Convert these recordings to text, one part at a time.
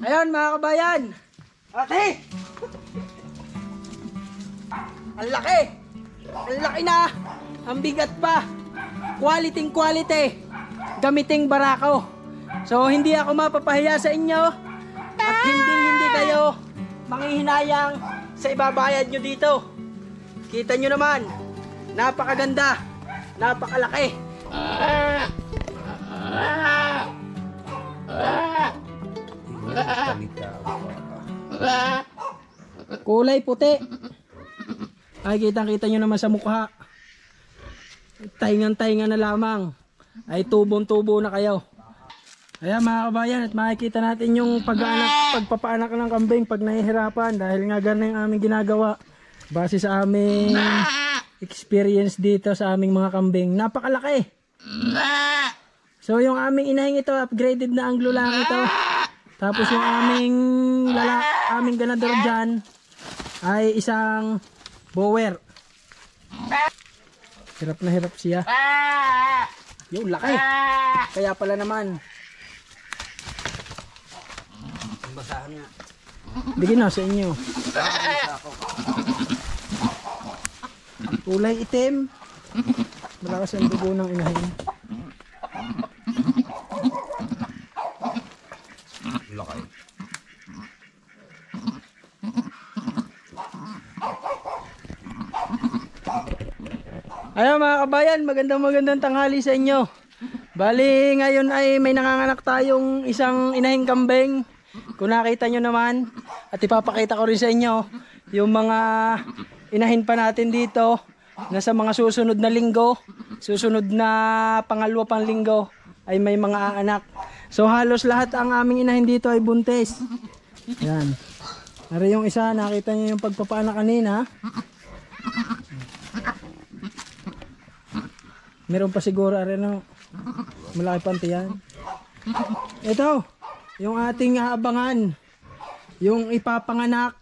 Ayun mga kabayan. Ate! Ang laki! Ang laki na! Ang bigat pa! Quality quality! Gamiting barako. So hindi ako mapapahiya sa inyo at hindi kayo manghihinayang sa ibabayad nyo dito. Kita nyo naman, napakaganda, napakalaki. Kulay puti. Ay, kitang-kita nyo naman sa mukha. Taingan-taingan na lamang. Ay, tubong-tubo na kayo. Ayan mga kabayan, at makikita natin yung pagpapaanak ng kambing pag nahihirapan. Dahil nga ganun yung aming ginagawa. Base sa aming experience dito sa aming mga kambing. Napakalaki. So yung aming inahing ito, upgraded na anglo lang ito. Tapos yung aming ganador dyan ay isang bower. Hirap na hirap siya. Yung laki. Kaya pala naman. Basahan nga. Bigyan na sa inyo. Kulay itim. Malakas ang dugo ng inahin. Laki. Ayun mga kabayan, magandang tanghali sa inyo. Bali ngayon ay may nanganganak tayong isang inahing kambing. Kung nakita nyo naman, at ipapakita ko rin sa inyo yung mga inahin pa natin dito na sa mga susunod na linggo, susunod na pangalawa pang linggo ay may mga aanak. So halos lahat ang aming inahin dito ay buntis. Yan. Ari yung isa, nakita nyo yung pagpapaanak kanina. Meron pa siguro ari no, malaki pantiyan. Ito, yung ating aabangan, yung ipapanganak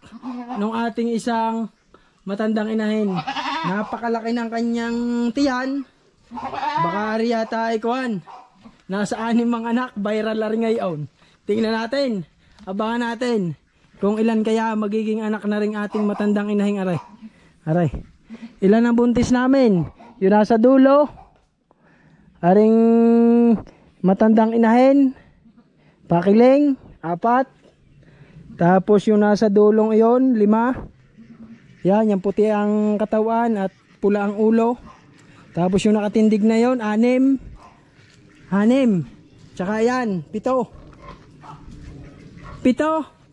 ng ating isang matandang inahin. Napakalaki ng kanyang tiyan. Baka ari yata ay kuwan. Nasa 6 mga anak, viral na rin ngayon. Tingnan natin, abangan natin kung ilan kaya magiging anak na rin ating matandang inahing aray. Aray, ilan ang buntis namin? Yung nasa dulo, aring matandang inahin, pakiling, 4. Tapos yung nasa dulong iyon, 5. Yan, yung puti ang katawan at pula ang ulo. Tapos yung nakatindig na yon, 6. Tsaka yan, 7.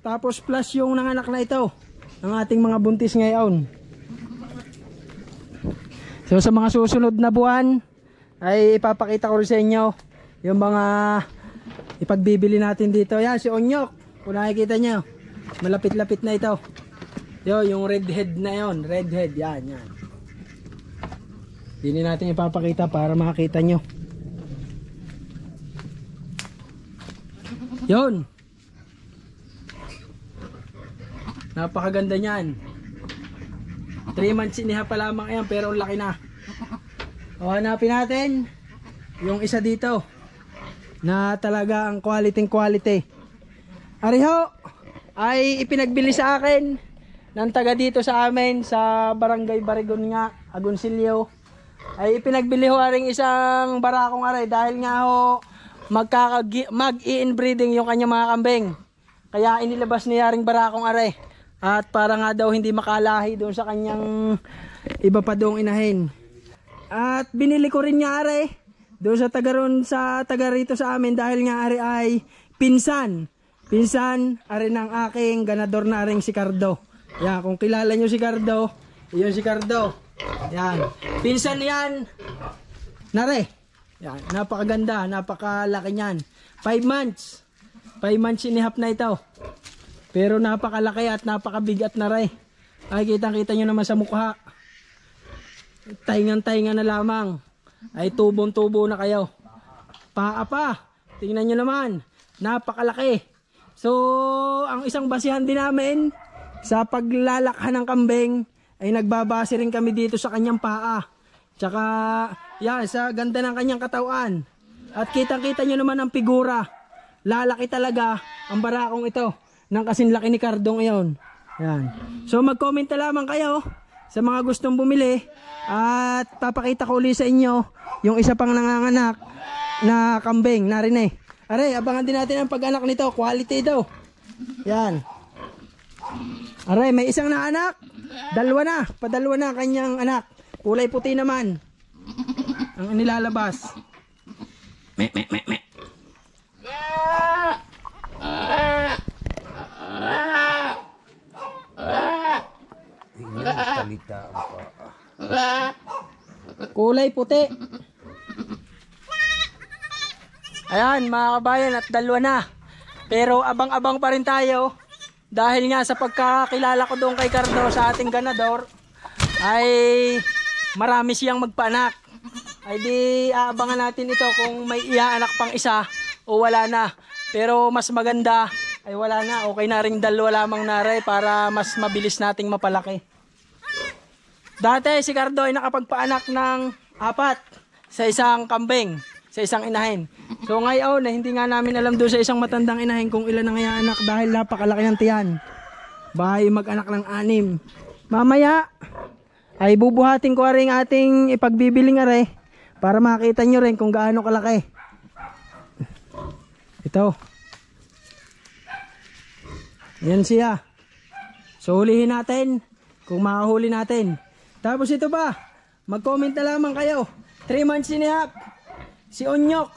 Tapos plus yung nanganak na ito, ang ating mga buntis ngayon. So sa mga susunod na buwan, ay ipapakita ko rin sa inyo yung mga ipagbibili natin dito. Yan, si Onyok. Kung nakikita nyo, malapit-lapit na ito. Yung red head na yon, red head. Yan. Hindi natin ipapakita para makakita nyo. Yon. Napakaganda niyan. 3 months iniha pa lamang yan, pero laki na. O, hanapin natin yung isa dito na talaga ang quality. Ariho ay ipinagbili sa akin ng taga dito sa amin sa Barangay Barigon nga, Agoncillo. Ay ipinagbili ho aring isang barakong aray dahil nga ho mag-i-inbreeding yung kanyang mga kambing. Kaya inilabas niya ring barakong aray. At para nga daw hindi makalahi doon sa kanyang iba pa doong inahin. At binili ko rin nga are doon sa taga rito sa amin dahil nga are ay pinsan are ng aking ganador na aring si Cardo. Yan, kung kilala nyo si Cardo, iyon si Cardo. Yan, pinsan yan nare. Yan, napakaganda, napakalaki niyan. 5 months inihap na ito. Pero napakalaki at napakabigat na rin. Ay, kitang-kita nyo naman sa mukha. Taingan-taingan na lamang. Ay, tubong-tubo na kayo. Paa pa. Tingnan nyo naman. Napakalaki. So, ang isang basihan din namin sa paglalakhan ng kambing ay nagbabase rin kami dito sa kanyang paa. Tsaka, yan, sa ganda ng kanyang katawan. At kitang-kita nyo naman ang figura. Lalaki talaga ang barakong ito ng kasinlaki ni Cardo ngayon. Yan. So mag-comment na lamang kayo sa mga gustong bumili at papakita ko ulit sa inyo yung isa pang nanganganak na kambing. Narin eh. Are, abangan din natin ang pag-anak nito. Quality daw. Yan. Are, may isang naanak. Padalwa na kanyang anak. Kulay puti naman ang nilalabas. Me. Kulay puti. Ayan mga kabayan, at dalawa na. Pero abang-abang pa rin tayo. Dahil nga sa pagkakilala ko doon kay Cardo sa ating ganador, ay marami siyang magpaanak. Ay di aabangan natin ito kung may iaanak pang isa o wala na. Pero mas maganda ay wala na. Okay na ring dalawa lamang naray para mas mabilis nating mapalaki. Dati si Cardo ay nakapagpaanak ng 4 sa isang kambing, sa isang inahin. So ngayon hindi nga namin alam doon sa isang matandang inahin kung ilan ang iaanak dahil napakalaki ng tiyan. Bahay mag-anak ng 6. Mamaya ay bubuhatin ko rin ating ipagbibiling are para makita nyo rin kung gaano kalaki. Ito. Yan siya. So hulihin natin kung makahuli natin. Tapos ito ba? Mag-comment na lamang kayo. 3 months and a half. Si Onyok.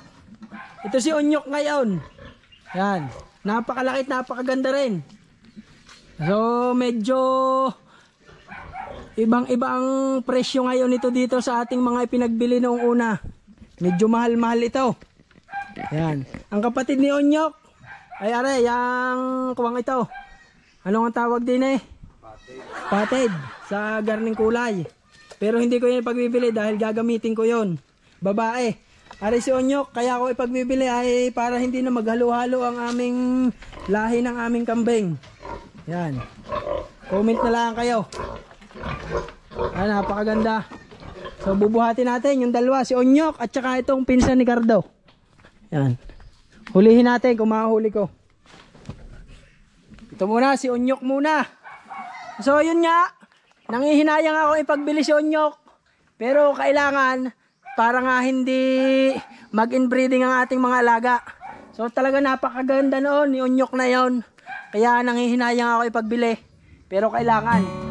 Ito si Onyok ngayon. Yan. Napakalaki, napakaganda rin. So medyo ibang-iba ang presyo ngayon ito dito sa ating mga ipinagbili noong una. Medyo mahal-mahal ito. Yan. Ang kapatid ni Onyok ay are, yang kuwang ito. Ano ang tawag din eh? Patid. Sa garning kulay. Pero hindi ko yan ipagbibili dahil gagamitin ko yon. Babae. Are si Onyok, kaya ko ipagbibili ay para hindi na maghalo-halo ang aming lahi ng aming kambing. Yan. Comment na lang kayo. Ah, napakaganda. So bubuhatin natin yung dalawa, si Onyok at saka itong pinsan ni Cardo. Yan. Hulihin natin kung makahuli ko. Ito muna, si Onyok muna. So yun nga, nangihinayang ako ipagbili si Onyok. Pero kailangan para nga hindi mag-inbreeding ang ating mga alaga. So talaga napakaganda noon ni Onyok na yon. Kaya nangihinayang ako ipagbili. Pero kailangan.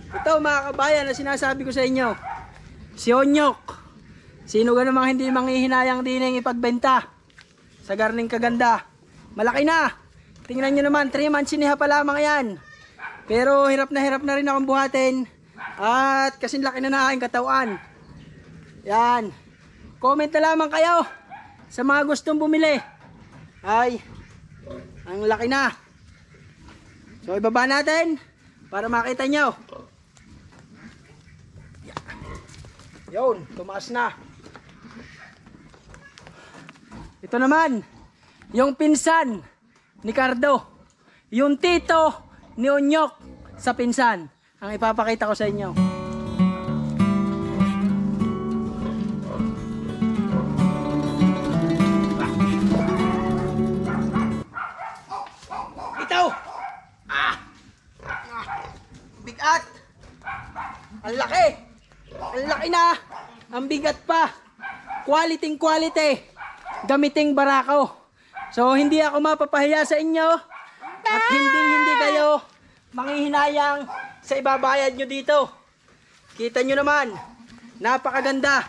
Ito mga kabayan na sinasabi ko sa inyo. Si Onyok. Sino ga namang hindi manghihinayang din ang ipagbenta sa garning kaganda. Malaki na. Tingnan nyo naman, 3 months siniha pa lamang yan. Pero hirap na rin akong buhatin. At kasing laki na aking katawan. Yan. Comment na lamang kayo sa mga gustong bumili. Ay, ang laki na. So ibaba natin para makita nyo. Yun, tumaas na. Ito naman, yung pinsan ni Cardo. Yung tito ni Onyok sa pinsan. Ang ipapakita ko sa inyo. Ito! Bigat! Ang laki! Ang laki na! Ang bigat pa! Quality! Gamiting barako. So hindi ako mapapahiya sa inyo at hindi kayo manghihinayang sa ibabayad nyo dito. Kita nyo naman, napakaganda,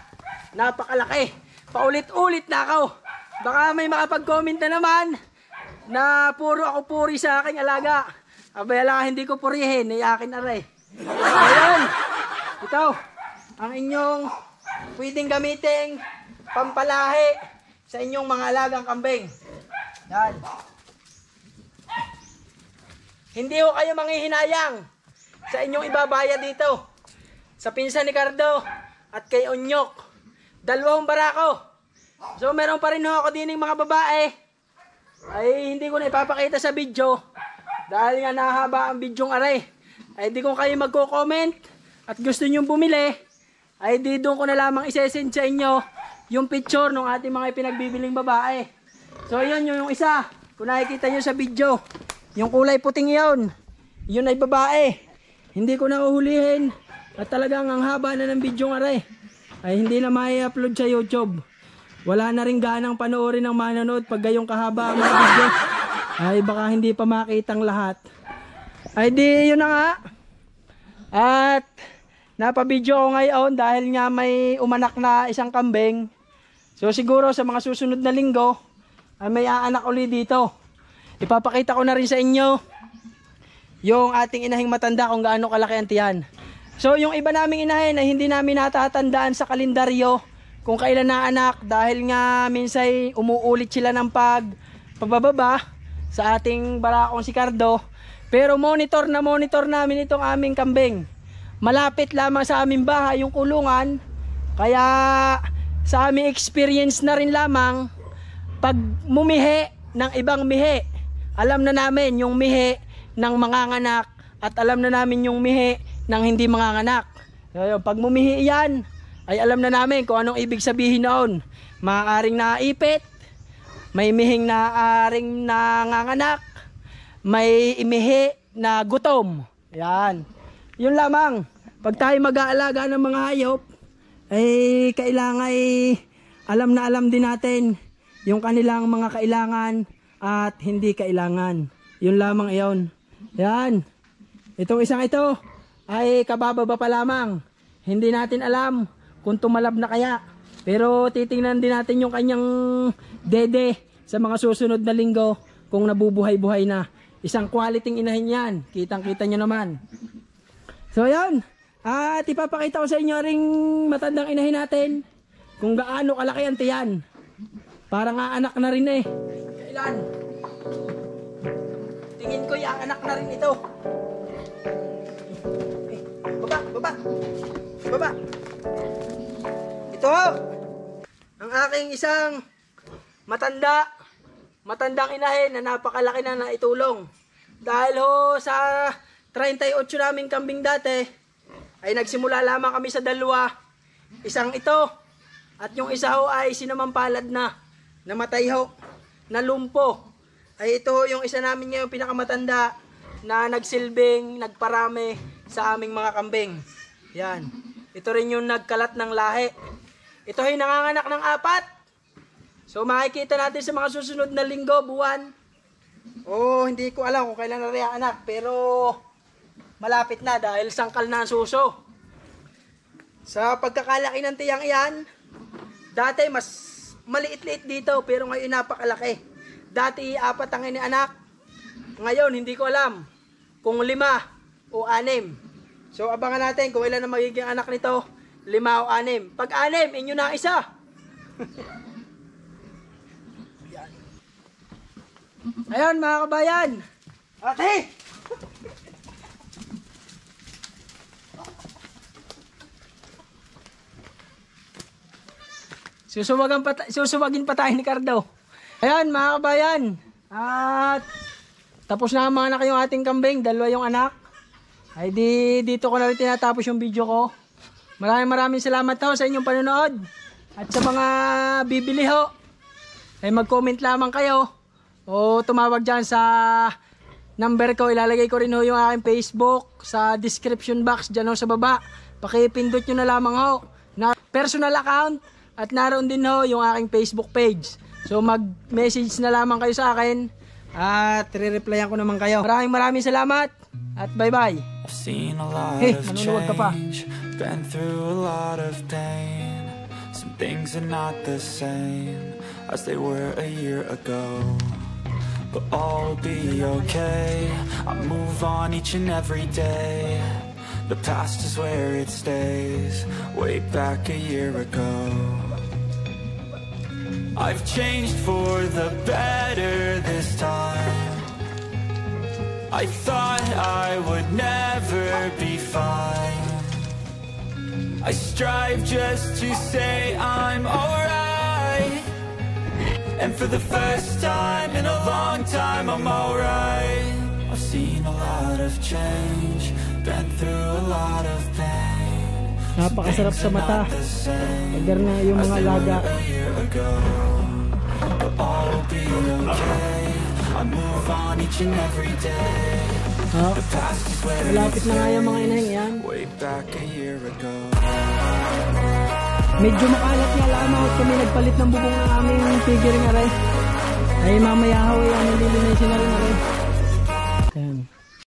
napakalaki. Paulit-ulit na ako. Baka may makapag-comment na naman na puro ako puri sa aking alaga. Abala, hindi ko purihin, ay akin aray. Ayun, ito ang inyong pwedeng gamiting pampalahi sa inyong mga alagang kambing. Yan. Hindi ko kayo manghihinayang sa inyong ibabayad dito. Sa pinsan ni Cardo at kay Onyok. 2 barako. So meron pa rin ako din ng mga babae. Ay hindi ko na ipapakita sa video. Dahil nga nahaba ang bidyong aray. ay di kung kayo magko-comment at gusto nyong bumili, ay di doon ko na lamang isesend sa inyo yung picture ng ating mga pinagbibiling babae. So yun yung isa, kung nakikita nyo sa video, yung kulay puting yun ay babae. Hindi ko na uhulihin at talagang ang haba na ng video nga rin, ay hindi na mai-upload sa YouTube. Wala na rin ganang panoorin ng manonood pag gayong kahaba ang mga video. Ay baka hindi pa makitang lahat. Ay di yun na nga. At napabidyo ko ngayon dahil nga may umanak na isang kambing. So siguro sa mga susunod na linggo ay may aanak uli dito. Ipapakita ko na rin sa inyo yung ating inahing matanda kung gaano kalaki ang tiyan. So yung iba naming inahin ay hindi namin natatandaan sa kalendaryo kung kailan na anak dahil nga minsay umuulit sila ng pagbababa sa ating barakong si Cardo. Pero monitor namin itong aming kambing. Malapit lamang sa aming bahay yung kulungan, kaya sa aming experience na rin lamang pag mumihi ng ibang mihi, alam na namin yung mihi ng manganganak at alam na namin yung mihi ng hindi manganganak. Pag mumihi yan, ay alam na namin kung anong ibig sabihin noon. Maaaring naipit, may mihing naaaring nanganganak, may imihi na gutom. Yan. Yun lamang. Pag tayo mag-aalaga ng mga hayop, ay kailangan alam na alam din natin yung kanilang mga kailangan at hindi kailangan. Yun lamang iyon. Yan. Itong isang ito ay kabababa pa lamang. Hindi natin alam kung tumalab na kaya. Pero titingnan din natin yung kanyang dede sa mga susunod na linggo kung nabubuhay-buhay na. Isang quality inahin yan. Kitang-kita nyo naman. So yan. At ipapakita ko sa inyo ring matandang inahin natin kung gaano kalaki ang tiyan. Parang anak na rin eh. Kailan? Tingin ko yung anak na rin ito. Baba. Ito ang aking isang matandang inahin na napakalaki na naitulong. Dahil ho sa 38 naming kambing dati ay nagsimula lamang kami sa dalawa. Isang ito at yung isa ho ay sinamampalad na namatay ho, nalumpo. Ay ito yung isa namin ngayon pinakamatanda na nagsilbing, nagparami sa aming mga kambing. Yan. Ito rin yung nagkalat ng lahi. Ito ay nanganganak ng 4. So makikita natin sa mga susunod na linggo, buwan. Hindi ko alam kung kailan na rin anak, pero malapit na dahil sangkal na ang suso. Sa pagkakalaki ng tiyang iyan, dati mas maliit-liit dito pero ngayon napakalaki. Dati 4 ang anak. Ngayon hindi ko alam kung 5 o 6. So abangan natin kung ilan ang magiging anak nito, 5 o 6. Pag 6, inyo na isa. Ayan mga kabayan. Ate! Susubagin pa tayo ni Cardo. Ayan mga kabayan. At tapos na mga anak yung ating kambing. 2 yung anak. Ay dito ko na rin tinatapos yung video ko. Maraming salamat ho sa inyong panonood. At sa mga bibili ho, ay mag-comment lamang kayo. O tumawag dyan sa number ko. Ilalagay ko rin ho yung aking Facebook sa description box dyan ho sa baba. Pakipindot nyo na lamang ho na personal account. At naroon din ho yung aking Facebook page. So mag-message na lamang kayo sa akin. At re-replyan ko naman kayo. Maraming salamat. At bye-bye. I've seen a lot of change, been through a lot of pain. Some things are not the same as they were a year ago, but all will be okay. I move on each and every day. The past is where it stays, way back a year ago. I've changed for the better this time. I thought I would never be fine. I strive just to say I'm alright. And for the first time in a long time I'm alright. I've seen a lot of change, been through a lot of pain. Napakasarap sa mata. Agar na yung mga alaga. A year ago, but all will be okay. I move on each and every day. Oh, The past is where malapit na nga yung mga inahing yan. way back a year ago. Medyo makalat nga lamang at kami nagpalit ng bubong ng aming figuring aray. Ay mamaya ho yan, nililinisin na rin aray.